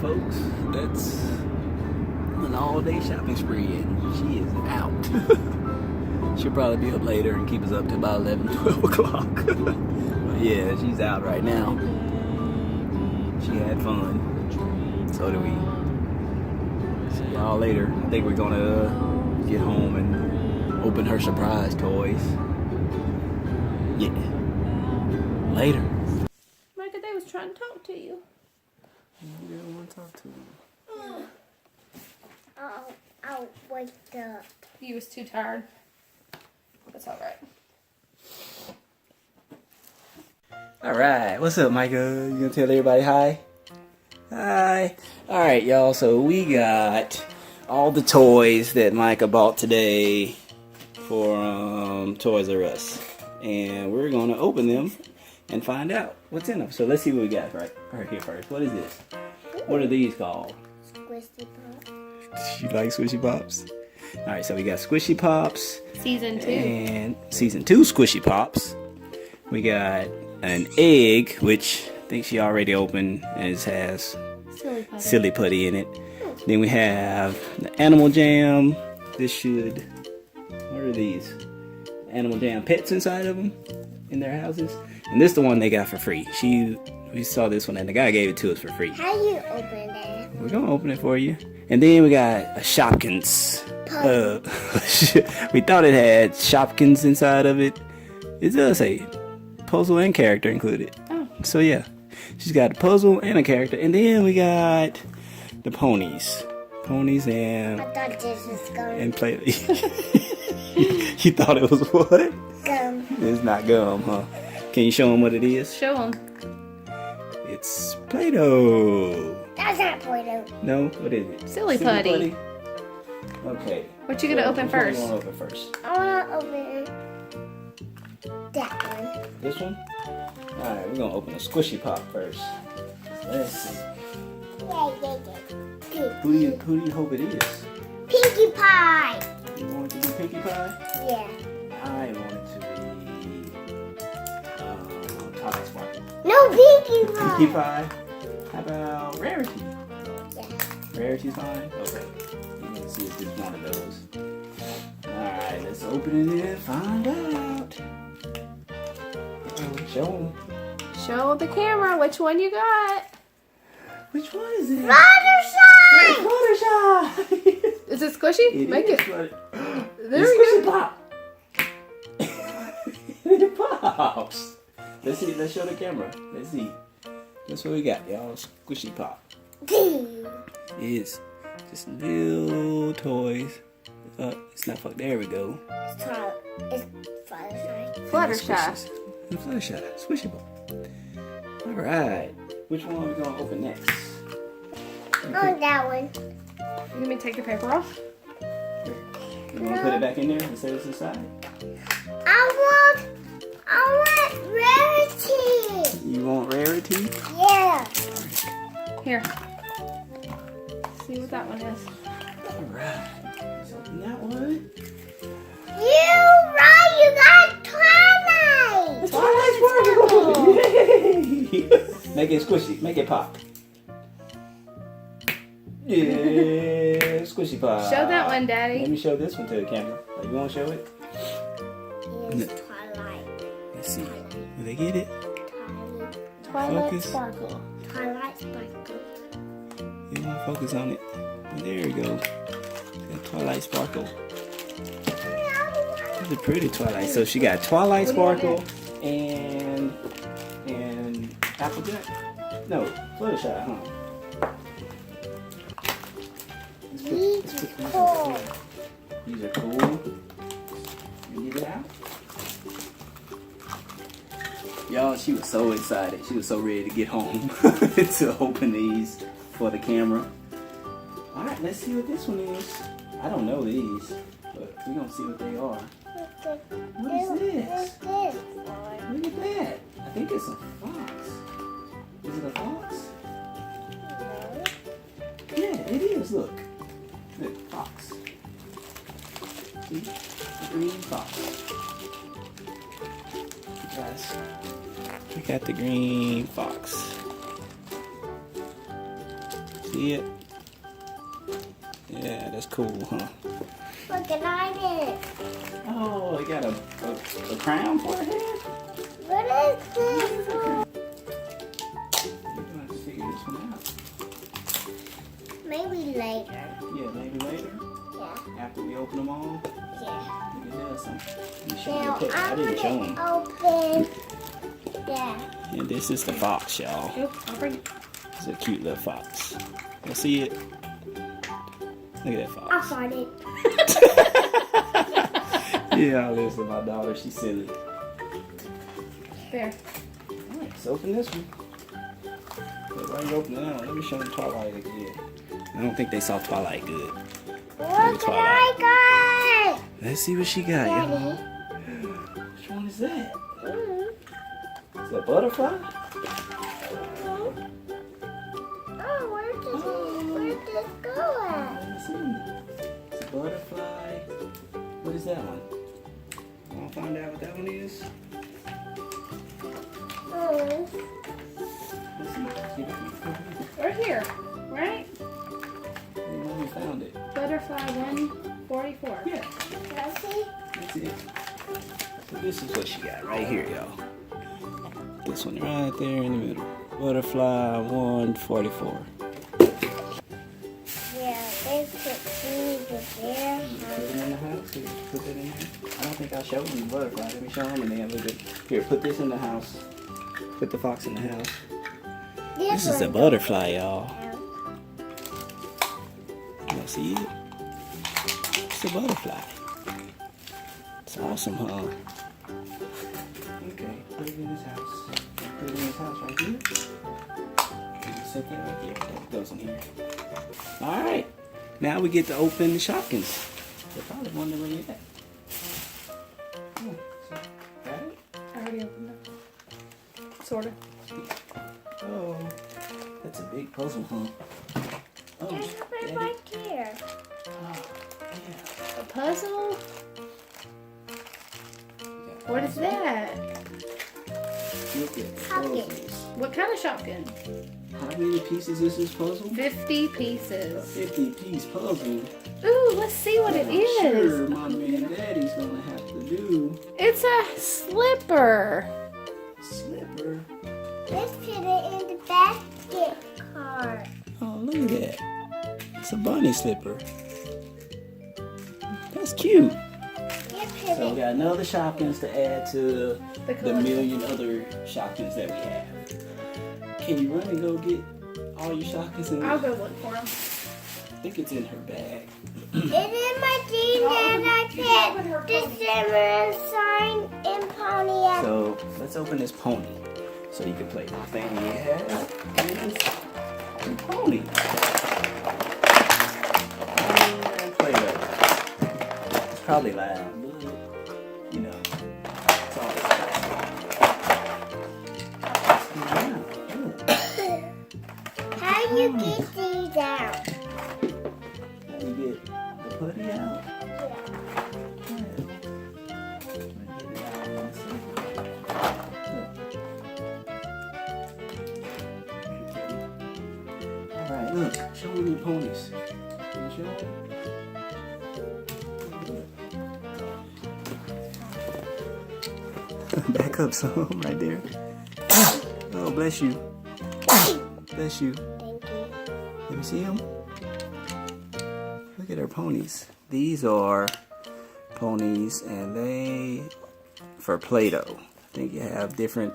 Folks, that's an all-day shopping spree and she is out. She'll probably be up later and keep us up to about 11, 12 o'clock. But yeah, she's out right now. She had fun. So do we. See y'all later. I think we're gonna get home and open her surprise toys. Yeah. Later. Mykah, they was trying to talk to you. You didn't want to talk to him. I'll wake up. He was too tired. That's alright. Alright, what's up, Mykah? You gonna tell everybody hi? Hi. Alright, y'all, so we got all the toys that Mykah bought today for Toys R Us. And we're gonna open them and find out what's in them. So let's see what we got right here first. What is this? What are these called? Squishy Pop. You like Squishy Pops? Alright, so we got Squishy Pops. Season 2. And Season 2 Squishy Pops. We got an egg, which I think she already opened, and it has Silly Putty in it. Then we have the Animal Jam. This should... What are these? Animal Jam pets inside of them in their houses. And this is the one they got for free. We saw this one and the guy gave it to us for free. How do you open that? We're gonna open it for you. And then we got a Shopkins. We thought it had Shopkins inside of it. It does say puzzle and character included. Oh. So yeah, she's got a puzzle and a character. And then we got the ponies. Ponies and... I thought this was gum. And play. You thought it was what? Gum. It's not gum, huh? Can you show them what it is? Show them. It's Play-Doh. That's not Play-Doh. No? What is it? Silly Putty. Okay. What you gonna open first? What you gonna open first? I want to open that one. This one? Alright, we're gonna open a Squishy Pop first. Let's see. Yeah. Who do you hope it is? Pinkie Pie. You want it to be Pinkie Pie? Yeah. I want it to be Twilight Sparkle. No, Pinkie Pie. Pinkie Pie. How about Rarity? Yeah. Rarity's fine? Okay. You can see if there's one of those. Alright, let's open it and find out. Show them. Show the camera which one you got. Which one is it? Fluttershy. Fluttershy! Is it squishy? Make it. There we go. Pop. It pops. Let's see. Let's show the camera. Let's see. That's what we got, y'all. Squishy Pop. It's just little toys. It's not fuck. There we go. It's Fluttershy. Fluttershy. Fluttershy. Squishy Pop. All right. Which one are we gonna open next? Oh, that one. You want me to take the paper off? You wanna put it back in there and set it inside? I want Rarity. You want Rarity? Yeah. Here. See what that one is. Alright. Let's open that one. You got Twilight. Twilight Sparkle! Yay! Make it squishy. Make it pop. Yeah, squishy pop. Show that one, Daddy. Let me show this one to the camera. You want to show it? Here's Twilight. Let's see. Did they get it? Twilight Focus. Sparkle. Twilight Sparkle. You want to focus on it? There you go. That Twilight Sparkle. That's a pretty Twilight. So she got Twilight Sparkle and Applejack? No, Fluttershy, huh? These are cool. These are cool. You get it out? Y'all, she was so excited. She was so ready to get home to open these for the camera. Alright, let's see what this one is. I don't know these, but we're gonna see what they are. What is this? Look at that. I think it's a fox. Is it a fox? Yeah, it is. Look. Look, fox. See? The green fox. Guys, we got the green fox. See it? Yeah, that's cool, huh? Look at it. Oh, it got a crown for a head? What is this? We're gonna have to figure this one out. Maybe later. Yeah, maybe later. Yeah. After we open them all. Yeah. Look at this. Let me show you Now the picture. I I'm didn't show gonna them. open that. And this is the fox, y'all. Oop, I'll bring it. It's a cute little fox. You see it? Look at that fox. I found it. Yeah, listen, my daughter, she's silly. There. Alright, let's open this one. But while you open that one, let me show them Twilight again. I don't think they saw Twilight good. Look what I got. Let's see what she got, Daddy. y'all. Which one is that? Mm. Is that butterfly? Oh, where did this go at? Let's see. It's a butterfly. What is that one? Wanna find out what that one is? Mm. Let's see. Right here, right? We found it. Butterfly 144. Yeah, Let's see. that's it. So this is what she got right here, y'all. This one right there in the middle. Butterfly 144. Yeah, this could be there. Put it in the house. Here, put it in here. I don't think I showed you the butterfly. Let me show them and then look at. Here, put this in the house. Put the fox in the house. This is a butterfly, y'all. You see it? It's a butterfly. It's awesome, huh? Okay, put it in his house. Put it in his house right here. Set that right there. That goes in here. Alright. Now we get to open the shopkins. They're probably wondering where you're at. Oh, so, got it? I already opened it. Sorta. Oh, that's a big puzzle, huh? Oh, There's something Daddy. right here. Oh, yeah. A puzzle? What is that? Look at the Shopkins. puzzles. What kind of shopkin? How many pieces is this puzzle? 50 A pieces. 50-piece puzzle. Ooh, let's see what it I'm is. sure Mommy and Daddy's gonna have to do It's a slipper. slipper. Let's put it in the basket cart. Oh, look at that. It's a bunny slipper. That's cute. Let's put So we it. got another shopkins to add to The the collection. million other shopkins that we have. Can you run and go get all your shopkins? I'll go look for them. I think it's in her bag. It's in my jeans and I put December sign and pony up. So let's open this pony so you can play with the thing you have. And this pony. And play with it. It's probably loud, but you know, it's all it's How do you get these out? Let me get the putty out. Alright, look, show me your ponies. Can you show them? Back up some right there. Oh, bless you. Bless you. Thank you. Let me see them. Look at our ponies. These are ponies and they for Play-Doh. I think you have different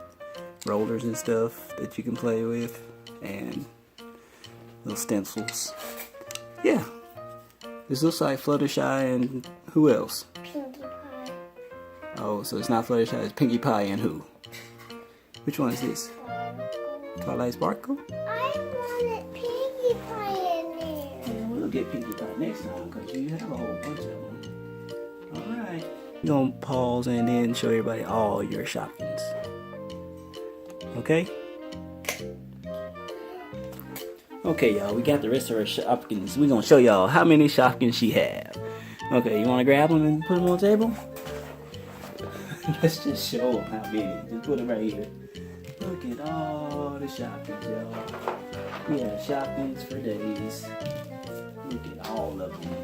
rollers and stuff that you can play with, and little stencils. Yeah. This looks like Fluttershy and who else? Pinkie Pie. Oh, so it's not Fluttershy, it's Pinkie Pie and who? Which one is this? Twilight Sparkle? I wanted Pinkie Pie in there. Yeah, we'll get Pinkie Pie next time because you have a whole bunch of them. Alright. We're going to pause and then show everybody all your shopkins. Okay? Okay, y'all, we got the rest of her shopkins. We're going to show y'all how many shopkins she have. Okay, you want to grab them and put them on the table? Let's just show them how many. Just put them right here. Look at all the shopkins, y'all. We have shopkins for days. Look at all of them.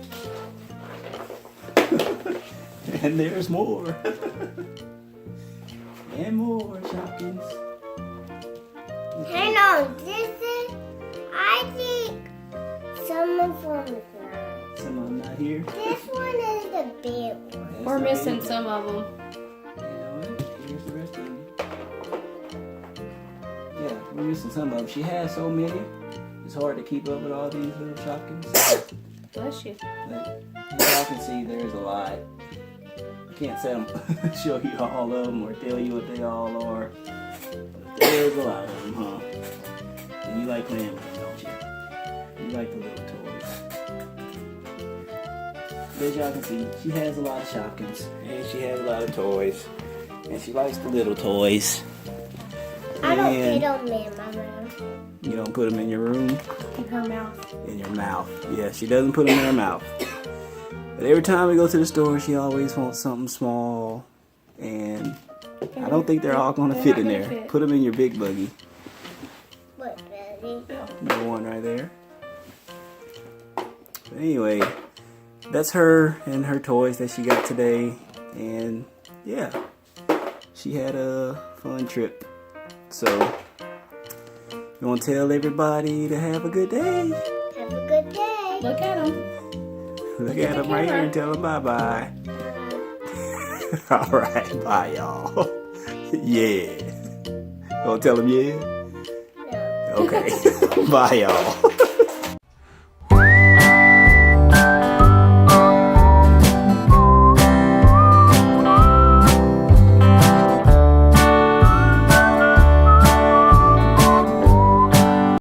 And there's more. And more shopkins. Hang on, I think some of them is not. Some of them not here. This one is the big one. That's We're the missing big some of them. one. You know what? Here's the rest of them. Yeah, we're missing some of them. She has so many. It's hard to keep up with all these little shopkins. Bless you. But as y'all can see, there's a lot. I can't say show you all of them or tell you what they all are. But there's a lot of them, huh? And you like playing with them, don't you? You like the little toys. As y'all can see, she has a lot of shopkins and she has a lot of toys. And she likes the little toys. I don't And put them in my mouth. you don't put them in your room? In her mouth. In your mouth. Yeah, she doesn't put them in her mouth. But every time we go to the store, she always wants something small. And I don't think they're all going to fit in there. Put them in your big buggy. What, Betty? The one right there. But anyway, that's her and her toys that she got today. And yeah, she had a fun trip. So, you want to tell everybody to have a good day? Have a good day. Look at them. Look at them right here and tell them bye-bye. Alright, bye y'all. Yeah. You want to tell them yeah? No. Okay. Bye y'all.